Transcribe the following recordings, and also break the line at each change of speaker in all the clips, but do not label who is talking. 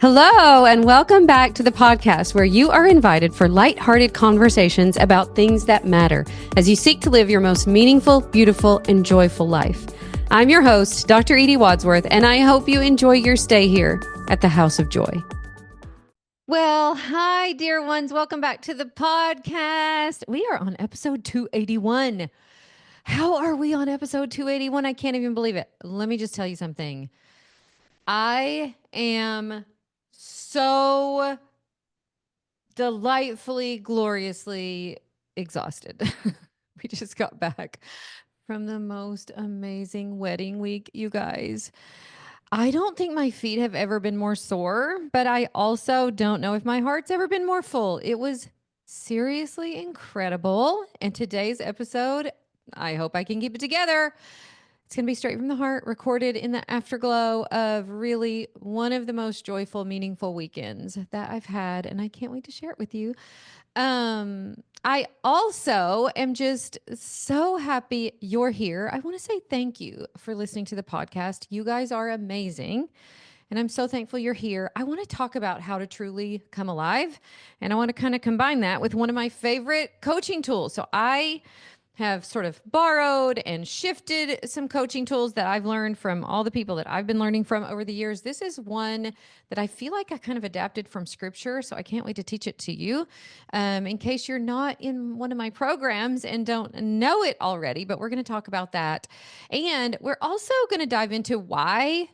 Hello, and welcome back to the podcast where you are invited for lighthearted conversations about things that matter as you seek to live your most meaningful, beautiful, and joyful life. I'm your host, Dr. Edie Wadsworth, and I hope you enjoy your stay here at the House of Joy. Well, hi, dear ones. Welcome back to the podcast. We are on episode 281. How are we on episode 281? I can't even believe it. Let me just tell you something. I am so delightfully, gloriously exhausted. We just got back from the most amazing wedding week, you guys. I don't think my feet have ever been more sore, but I also don't know if my heart's ever been more full. It was seriously incredible. And today's episode, I hope I can keep it together. It's going to be straight from the heart, recorded in the afterglow of really one of the most joyful, meaningful weekends that I've had, and I can't wait to share it with you. I also am just so happy you're here. I want to say thank you for listening to the podcast. You guys are amazing. And I'm so thankful you're here. I want to talk about how to truly come alive. And I want to kind of combine that with one of my favorite coaching tools. So I have sort of borrowed and shifted some coaching tools that I've learned from all the people that I've been learning from over the years. This is one that I feel like I kind of adapted from scripture, so I can't wait to teach it to you. In case you're not in one of my programs and don't know it already, but we're going to talk about that. And we're also going to dive into why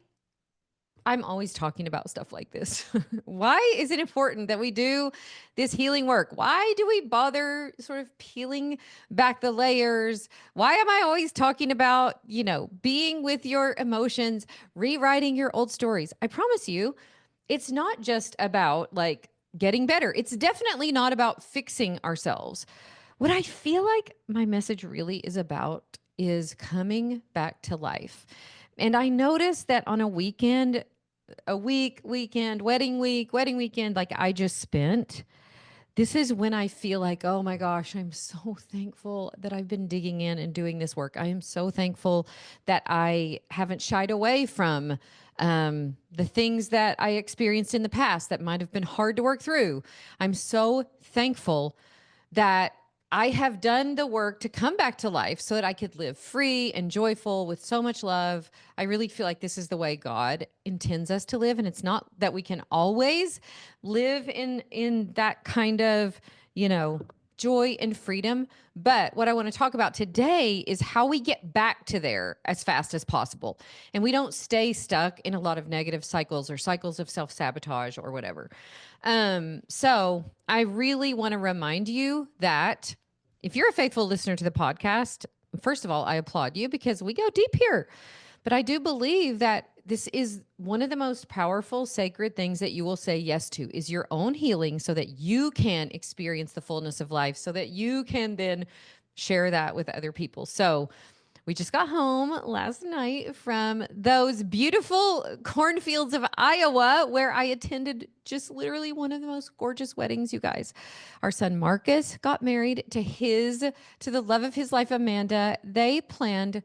I'm always talking about stuff like this. Why is it important that we do this healing work? Why do we bother sort of peeling back the layers? Why am I always talking about, being with your emotions, rewriting your old stories? I promise you, it's not just about like getting better. It's definitely not about fixing ourselves. What I feel like my message really is about is coming back to life. And I noticed that on a weekend, wedding weekend, like I just spent, this is when I feel like, oh my gosh, I'm so thankful that I've been digging in and doing this work. I am so thankful that I haven't shied away from the things that I experienced in the past that might have been hard to work through. I'm so thankful that I have done the work to come back to life so that I could live free and joyful with so much love. I really feel like this is the way God intends us to live. And it's not that we can always live in that kind of, joy and freedom. But what I want to talk about today is how we get back to there as fast as possible. And we don't stay stuck in a lot of negative cycles or cycles of self-sabotage or whatever. So I really want to remind you that if you're a faithful listener to the podcast, first of all, I applaud you because we go deep here. But I do believe that this is one of the most powerful, sacred things that you will say yes to is your own healing so that you can experience the fullness of life, so that you can then share that with other people. So we just got home last night from those beautiful cornfields of Iowa where I attended just literally one of the most gorgeous weddings, you guys. Our son Marcus got married to the love of his life, Amanda. They planned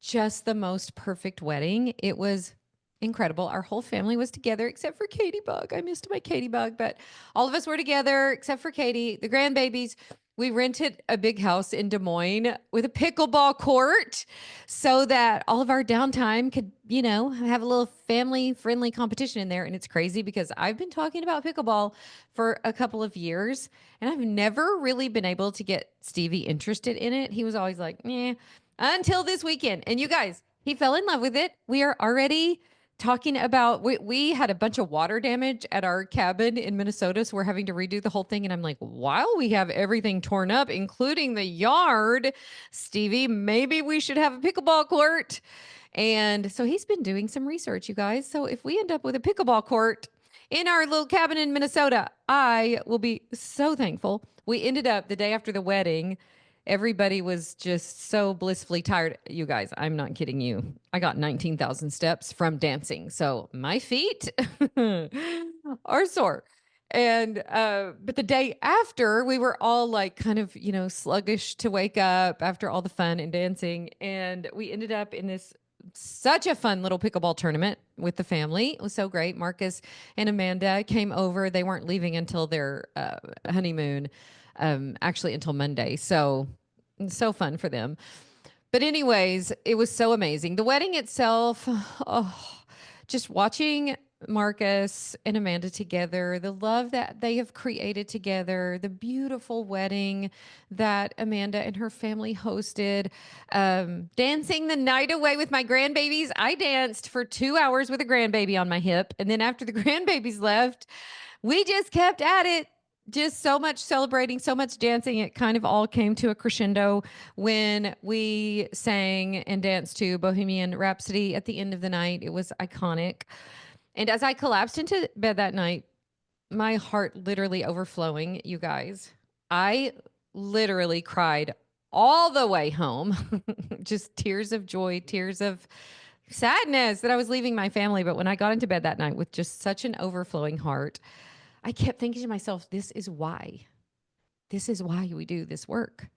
just the most perfect wedding. It was incredible. Our whole family was together except for Katie Bug. I missed my Katie Bug, but all of us were together except for Katie, the grandbabies. We rented a big house in Des Moines with a pickleball court so that all of our downtime could, have a little family friendly competition in there. And it's crazy because I've been talking about pickleball for a couple of years and I've never really been able to get Stevie interested in it. He was always like, until this weekend. And you guys, he fell in love with it. We are already talking about, we had a bunch of water damage at our cabin in Minnesota. So we're having to redo the whole thing. And I'm like, while we have everything torn up, including the yard, Stevie, maybe we should have a pickleball court. And so he's been doing some research, you guys. So if we end up with a pickleball court in our little cabin in Minnesota, I will be so thankful. We ended up the day after the wedding. Everybody was just so blissfully tired. You guys, I'm not kidding you. I got 19,000 steps from dancing. So my feet are sore. And, but the day after, we were all like kind of, sluggish to wake up after all the fun and dancing. And we ended up in this such a fun little pickleball tournament with the family. It was so great. Marcus and Amanda came over. They weren't leaving until their honeymoon, actually until Monday. So fun for them. But anyways, it was so amazing. The wedding itself, oh, just watching Marcus and Amanda together, the love that they have created together, the beautiful wedding that Amanda and her family hosted, dancing the night away with my grandbabies. I danced for 2 hours with a grandbaby on my hip. And then after the grandbabies left, we just kept at it. Just so much celebrating, so much dancing. It kind of all came to a crescendo when we sang and danced to Bohemian Rhapsody at the end of the night. It was iconic. And as I collapsed into bed that night, my heart literally overflowing, you guys. I literally cried all the way home. Just tears of joy, tears of sadness that I was leaving my family. But when I got into bed that night with just such an overflowing heart, I kept thinking to myself, this is why. This is why we do this work.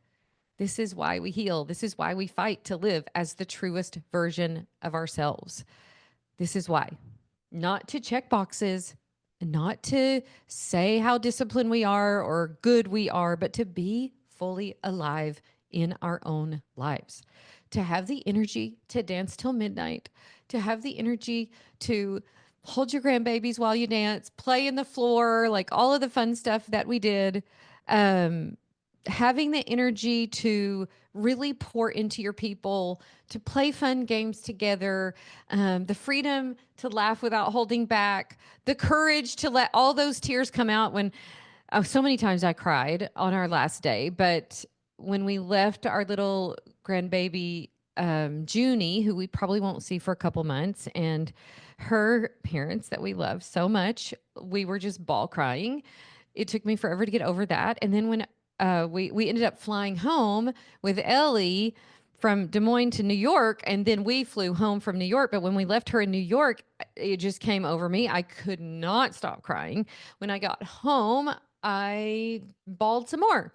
This is why we heal. This is why we fight to live as the truest version of ourselves. This is why. Not to check boxes, not to say how disciplined we are or good we are, but to be fully alive in our own lives. To have the energy to dance till midnight, to have the energy to hold your grandbabies while you dance, play in the floor, like all of the fun stuff that we did. Having the energy to really pour into your people, to play fun games together, the freedom to laugh without holding back, the courage to let all those tears come out when so many times I cried on our last day. But when we left our little grandbaby, Junie, who we probably won't see for a couple months, and her parents that we love so much, we were just ball crying. It took me forever to get over that. And then when we ended up flying home with Ellie from Des Moines to New York, and then we flew home from New York. But when we left her in New York, it just came over me. I could not stop crying. When I got home, I bawled some more.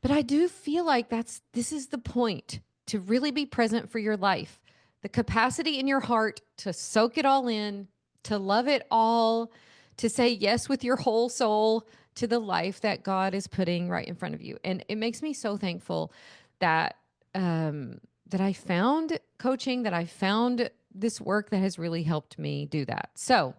But I do feel like this is the point, to really be present for your life. The capacity in your heart to soak it all in, to love it all, to say yes with your whole soul to the life that God is putting right in front of you. And it makes me so thankful that that I found coaching, that I found this work that has really helped me do that. So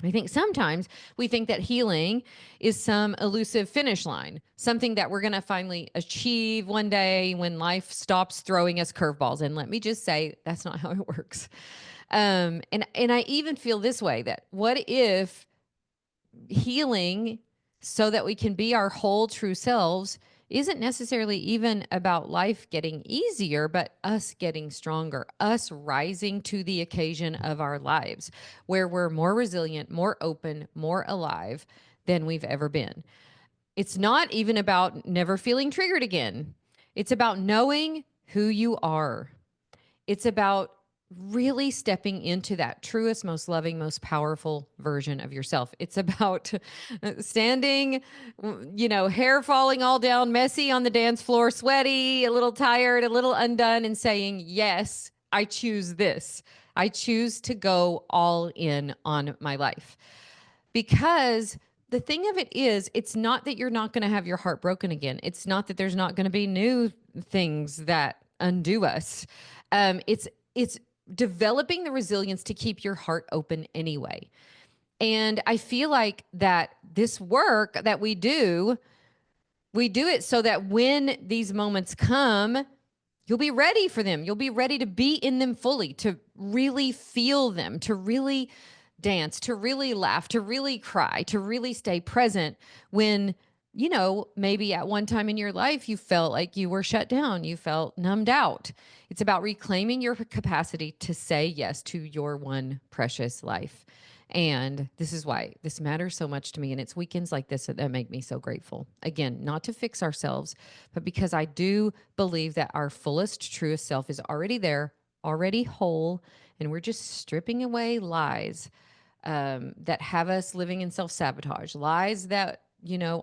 I think sometimes we think that healing is some elusive finish line, something that we're going to finally achieve one day when life stops throwing us curveballs. And let me just say, that's not how it works. And I even feel this way, that what if healing so that we can be our whole true selves isn't necessarily even about life getting easier, but us getting stronger, us rising to the occasion of our lives, where we're more resilient, more open, more alive than we've ever been. It's not even about never feeling triggered again. It's about knowing who you are. It's about really stepping into that truest, most loving, most powerful version of yourself. It's about standing, hair falling all down, messy on the dance floor, sweaty, a little tired, a little undone, and saying, yes, I choose this. I choose to go all in on my life. Because the thing of it is, it's not that you're not going to have your heart broken again. It's not that there's not going to be new things that undo us. It's developing the resilience to keep your heart open anyway. And I feel like that this work that we do it so that when these moments come, you'll be ready for them. You'll be ready to be in them fully, to really feel them, to really dance, to really laugh, to really cry, to really stay present when, maybe at one time in your life you felt like you were shut down, you felt numbed out. It's about reclaiming your capacity to say yes to your one precious life. And this is why this matters so much to me. And it's weekends like this that make me so grateful. Again, not to fix ourselves, but because I do believe that our fullest, truest self is already there, already whole. And we're just stripping away lies that have us living in self-sabotage, lies that,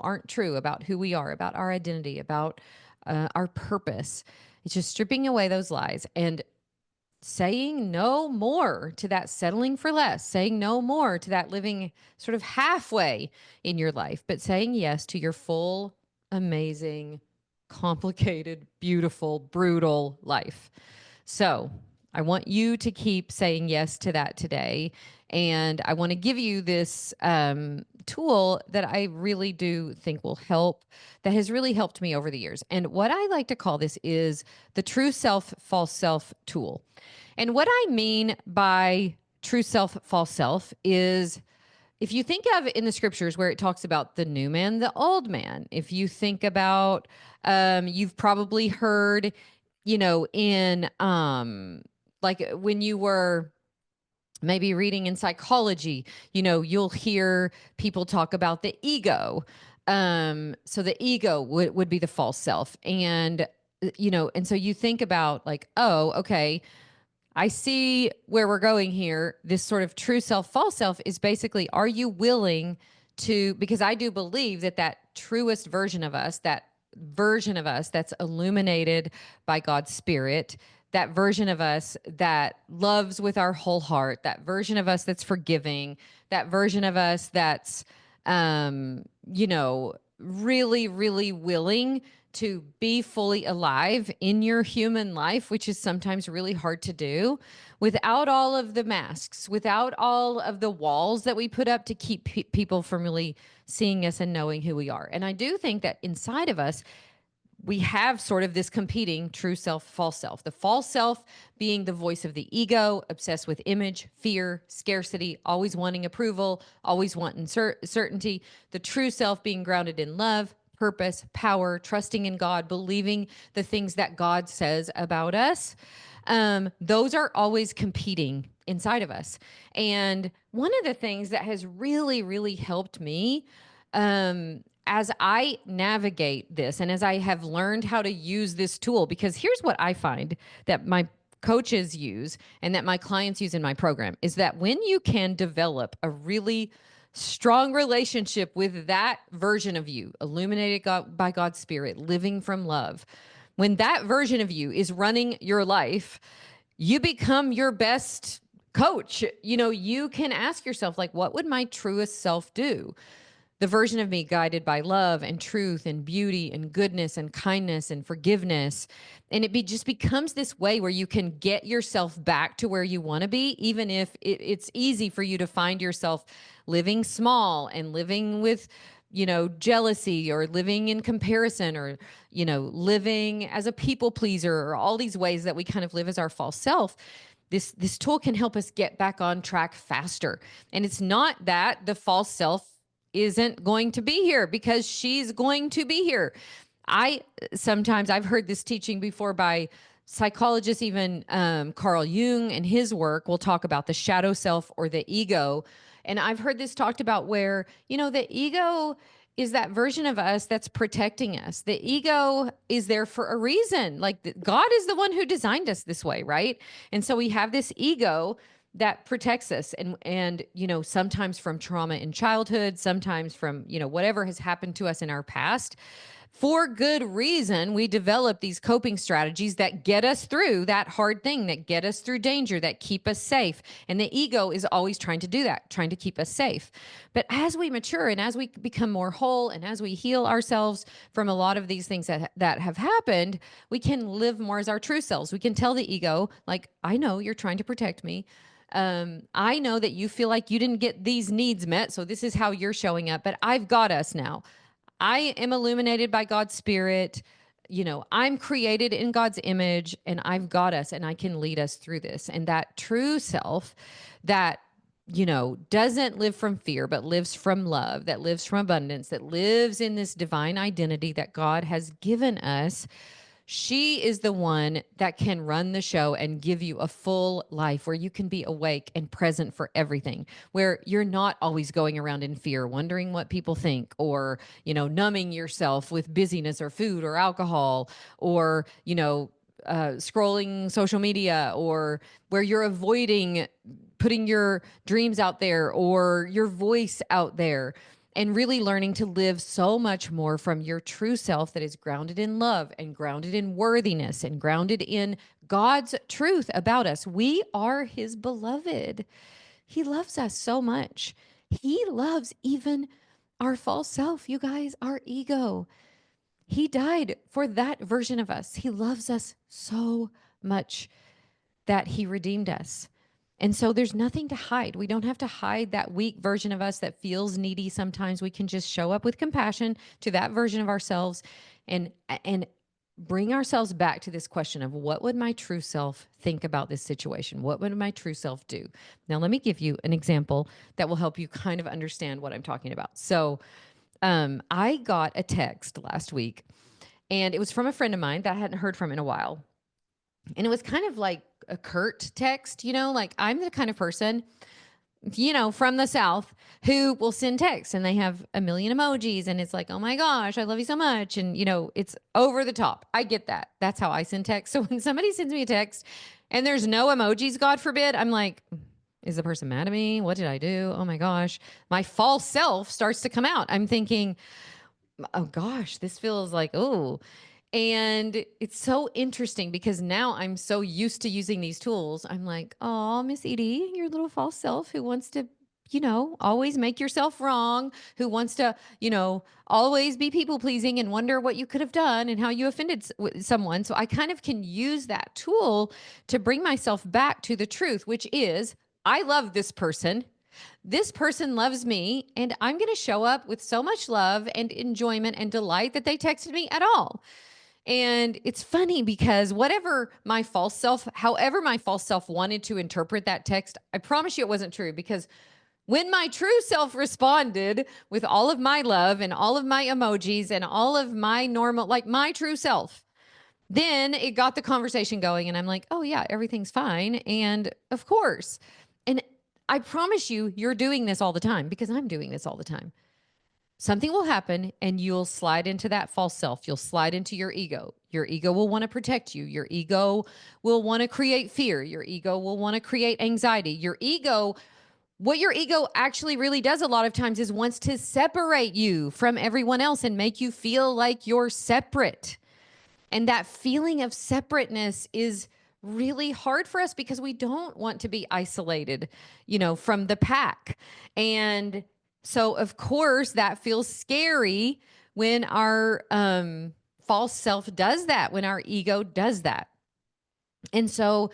aren't true about who we are, about our identity, about our purpose. It's just stripping away those lies and saying no more to that settling for less, saying no more to that living sort of halfway in your life, but saying yes to your full, amazing, complicated, beautiful, brutal life. So I want you to keep saying yes to that today. And I want to give you this tool that I really do think will help, that has really helped me over the years. And what I like to call this is the true self, false self tool. And what I mean by true self, false self is if you think of in the scriptures where it talks about the new man, the old man, if you think about, you've probably heard, in like when you were maybe reading in psychology, you'll hear people talk about the ego. So the ego would be the false self. And so you think about like, oh, okay, I see where we're going here. This sort of true self, false self is basically, are you willing to, because I do believe that that truest version of us, that version of us that's illuminated by God's Spirit, that version of us that loves with our whole heart, that version of us that's forgiving, that version of us that's, really, really willing to be fully alive in your human life, which is sometimes really hard to do without all of the masks, without all of the walls that we put up to keep people from really seeing us and knowing who we are. And I do think that inside of us, we have sort of this competing true self, false self. The false self being the voice of the ego, obsessed with image, fear, scarcity, always wanting approval, always wanting certainty. The true self being grounded in love, purpose, power, trusting in God, believing the things that God says about us. Those are always competing inside of us. And one of the things that has really, really helped me as I navigate this and as I have learned how to use this tool, because here's what I find that my coaches use and that my clients use in my program is that when you can develop a really strong relationship with that version of you, illuminated by God's Spirit, living from love, when that version of you is running your life, you become your best coach. You can ask yourself, like, what would my truest self do? The version of me guided by love and truth and beauty and goodness and kindness and forgiveness. And just becomes this way where you can get yourself back to where you want to be, even if it's easy for you to find yourself living small and living with, jealousy or living in comparison or, living as a people pleaser or all these ways that we kind of live as our false self. This tool can help us get back on track faster. And it's not that the false self isn't going to be here, because she's going to be here. I've heard this teaching before by psychologists, even Carl Jung and his work will talk about the shadow self or the ego. And I've heard this talked about where, the ego is that version of us that's protecting us. The ego is there for a reason. Like God is the one who designed us this way, right? And so we have this ego that protects us and sometimes from trauma in childhood, sometimes from whatever has happened to us in our past. For good reason, we develop these coping strategies that get us through that hard thing, that get us through danger, that keep us safe. And the ego is always trying to do that, trying to keep us safe. But as we mature and as we become more whole and as we heal ourselves from a lot of these things that have happened, we can live more as our true selves. We can tell the ego, like, I know you're trying to protect me. I know that you feel like you didn't get these needs met, so this is how you're showing up, but I've got us now. I am illuminated by God's Spirit. I'm created in God's image, and I've got us, and I can lead us through this. And that true self that, doesn't live from fear, but lives from love, that lives from abundance, that lives in this divine identity that God has given us. She is the one that can run the show and give you a full life where you can be awake and present for everything, where you're not always going around in fear, wondering what people think, or, numbing yourself with busyness or food or alcohol, or, scrolling social media, or where you're avoiding putting your dreams out there or your voice out there. and really learning to live so much more from your true self that is grounded in love and grounded in worthiness and grounded in God's truth about us. We are his beloved. He loves us so much. He loves even our false self, you guys, our ego. He died for that version of us. He loves us so much that he redeemed us. And so there's nothing to hide. We don't have to hide that weak version of us that feels needy sometimes. We can just show up with compassion to that version of ourselves and bring ourselves back to this question of what would my true self think about this situation? What would my true self do? Now, let me give you an example that will help you kind of understand what I'm talking about. So, I got a text last week, and it was from a friend of mine that I hadn't heard from in a while. And it was kind of like a curt text, like I'm the kind of person, from the South who will send texts and they have a million emojis and it's like, oh my gosh, I love you so much. And, it's over the top. I get that. That's how I send texts. So when somebody sends me a text and there's no emojis, God forbid, I'm like, is the person mad at me? What did I do? Oh my gosh. My false self starts to come out. I'm thinking, oh gosh, this feels like, oh. And it's so interesting because now I'm so used to using these tools. I'm like, oh, Miss Edie, your little false self who wants to, always make yourself wrong, who wants to, always be people pleasing and wonder what you could have done and how you offended someone. So I kind of can use that tool to bring myself back to the truth, which is I love this person. This person loves me, and I'm going to show up with so much love and enjoyment and delight that they texted me at all. And it's funny because however my false self wanted to interpret that text, I promise you it wasn't true, because when my true self responded with all of my love and all of my emojis and all of my normal, like my true self, then it got the conversation going. And I'm like, oh, yeah, everything's fine. And of course. And I promise you, you're doing this all the time because I'm doing this all the time. Something will happen and you'll slide into that false self. You'll slide into your ego. Your ego will want to protect you. Your ego will want to create fear. Your ego will want to create anxiety. What your ego actually really does a lot of times is wants to separate you from everyone else and make you feel like you're separate. And that feeling of separateness is really hard for us because we don't want to be isolated, from the pack. And so, of course, that feels scary when our false self does that, when our ego does that. And so,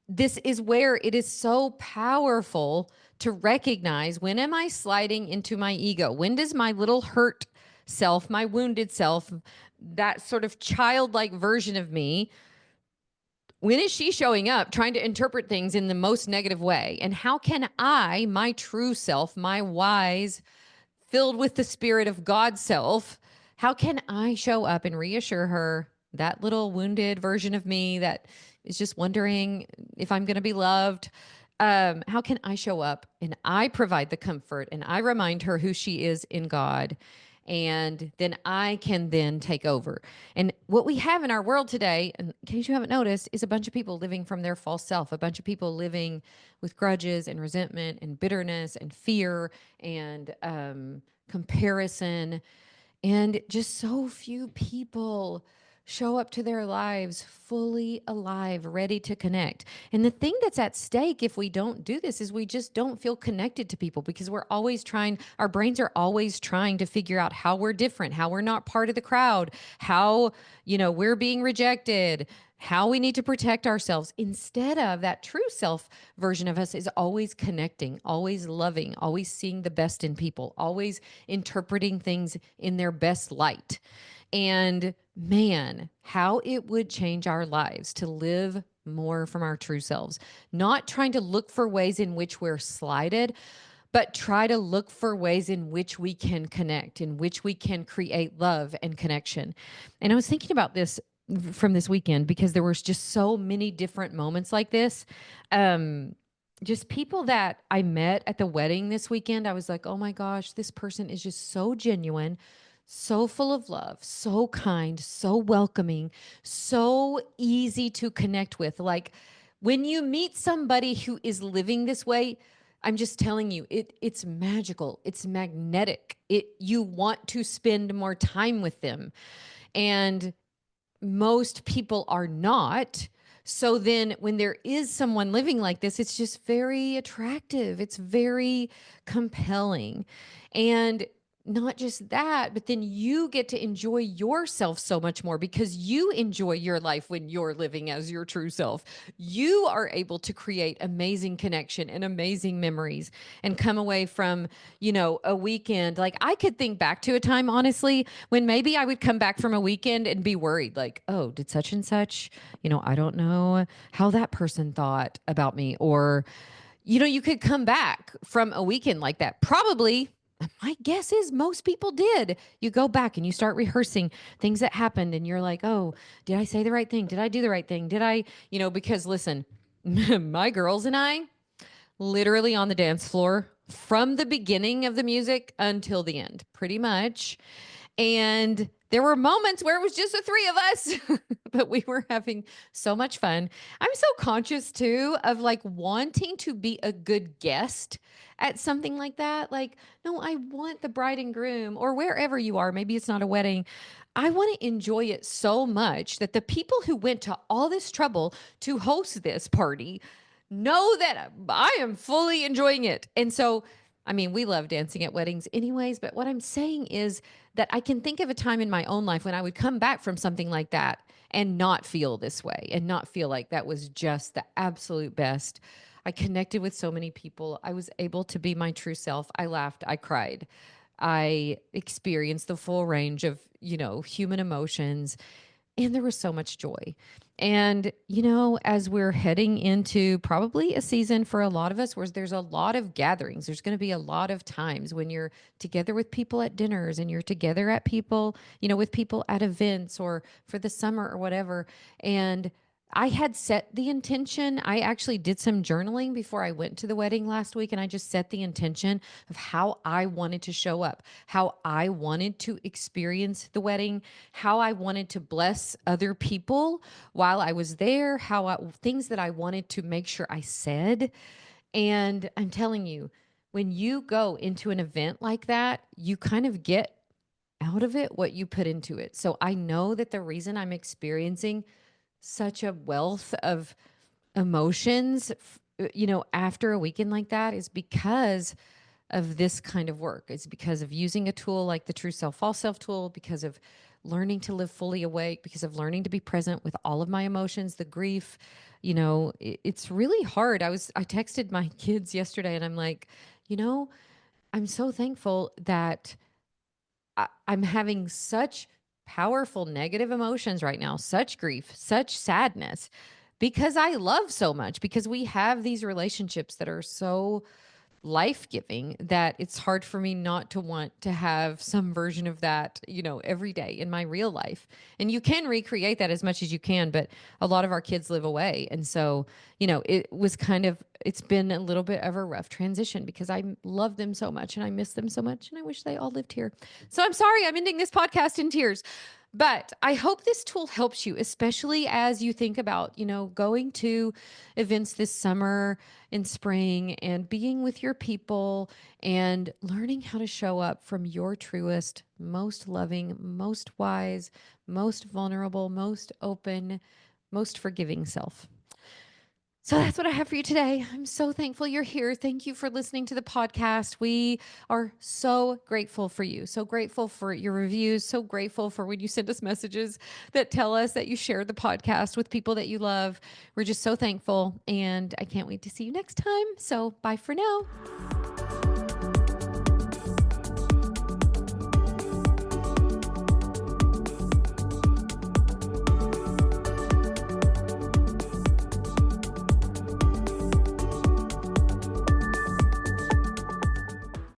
this is where it is so powerful to recognize, when am I sliding into my ego? When does my little hurt self, my wounded self, that sort of childlike version of me, when is she showing up trying to interpret things in the most negative way? And how can I, my true self, my wise, filled with the spirit of God self, how can I show up and reassure her, that little wounded version of me that is just wondering if I'm going to be loved? How can I show up and I provide the comfort and I remind her who she is in God? And then I can then take over. And what we have in our world today, in case you haven't noticed, is a bunch of people living from their false self, a bunch of people living with grudges and resentment and bitterness and fear and comparison. And just so few people show up to their lives fully alive, ready to connect. And the thing that's at stake if we don't do this is we just don't feel connected to people, because our brains are always trying to figure out how we're different, how we're not part of the crowd, how, we're being rejected, how we need to protect ourselves, instead of that true self version of us is always connecting, always loving, always seeing the best in people, always interpreting things in their best light. And man, how it would change our lives to live more from our true selves, not trying to look for ways in which we're slighted, but try to look for ways in which we can connect, in which we can create love and connection. And I was thinking about this from this weekend because there was just so many different moments like this. Just people that I met at the wedding this weekend, I was like, oh my gosh, this person is just so genuine, so full of love, so kind, so welcoming, so easy to connect with. Like when you meet somebody who is living this way, I'm just telling you, it's magical. It's magnetic. You want to spend more time with them. And most people are not. So then when there is someone living like this, it's just very attractive. It's very compelling. And not just that, but then you get to enjoy yourself so much more because you enjoy your life when you're living as your true self. You are able to create amazing connection and amazing memories and come away from, a weekend. Like I could think back to a time, honestly, when maybe I would come back from a weekend and be worried, like, oh, did such and such, I don't know how that person thought about me. Or, you could come back from a weekend like that. Probably, my guess is most people did. You go back and you start rehearsing things that happened, and you're like, oh, did I say the right thing? Did I do the right thing? Did I, because listen, my girls and I literally on the dance floor from the beginning of the music until the end, pretty much. And there were moments where it was just the three of us, but we were having so much fun. I'm so conscious too of like wanting to be a good guest at something like that. Like, no, I want the bride and groom or wherever you are, maybe it's not a wedding. I want to enjoy it so much that the people who went to all this trouble to host this party know that I am fully enjoying it. And so, I mean, we love dancing at weddings anyways, but what I'm saying is that I can think of a time in my own life when I would come back from something like that and not feel this way and not feel like that was just the absolute best. I connected with so many people. I was able to be my true self. I laughed, I cried. I experienced the full range of, human emotions, and there was so much joy. And, as we're heading into probably a season for a lot of us where there's a lot of gatherings, there's going to be a lot of times when you're together with people at dinners and you're together at people, with people at events or for the summer or whatever. And I had set the intention. I actually did some journaling before I went to the wedding last week, and I just set the intention of how I wanted to show up, how I wanted to experience the wedding, how I wanted to bless other people while I was there, things that I wanted to make sure I said. And I'm telling you, when you go into an event like that, you kind of get out of it what you put into it. So I know that the reason I'm experiencing such a wealth of emotions, after a weekend like that is because of this kind of work. It's because of using a tool like the True Self, False Self tool, because of learning to live fully awake, because of learning to be present with all of my emotions, the grief. It's really hard. I texted my kids yesterday and I'm like, I'm so thankful that I'm having such powerful negative emotions right now, such grief, such sadness, because I love so much, because we have these relationships that are so life giving that it's hard for me not to want to have some version of that, every day in my real life. And you can recreate that as much as you can, but a lot of our kids live away. And so, it's been a little bit of a rough transition because I love them so much and I miss them so much and I wish they all lived here. So I'm sorry I'm ending this podcast in tears. But I hope this tool helps you, especially as you think about, going to events this summer and spring and being with your people and learning how to show up from your truest, most loving, most wise, most vulnerable, most open, most forgiving self. So that's what I have for you today. I'm so thankful you're here. Thank you for listening to the podcast. We are so grateful for you. So grateful for your reviews. So grateful for when you send us messages that tell us that you shared the podcast with people that you love. We're just so thankful. And I can't wait to see you next time. So bye for now.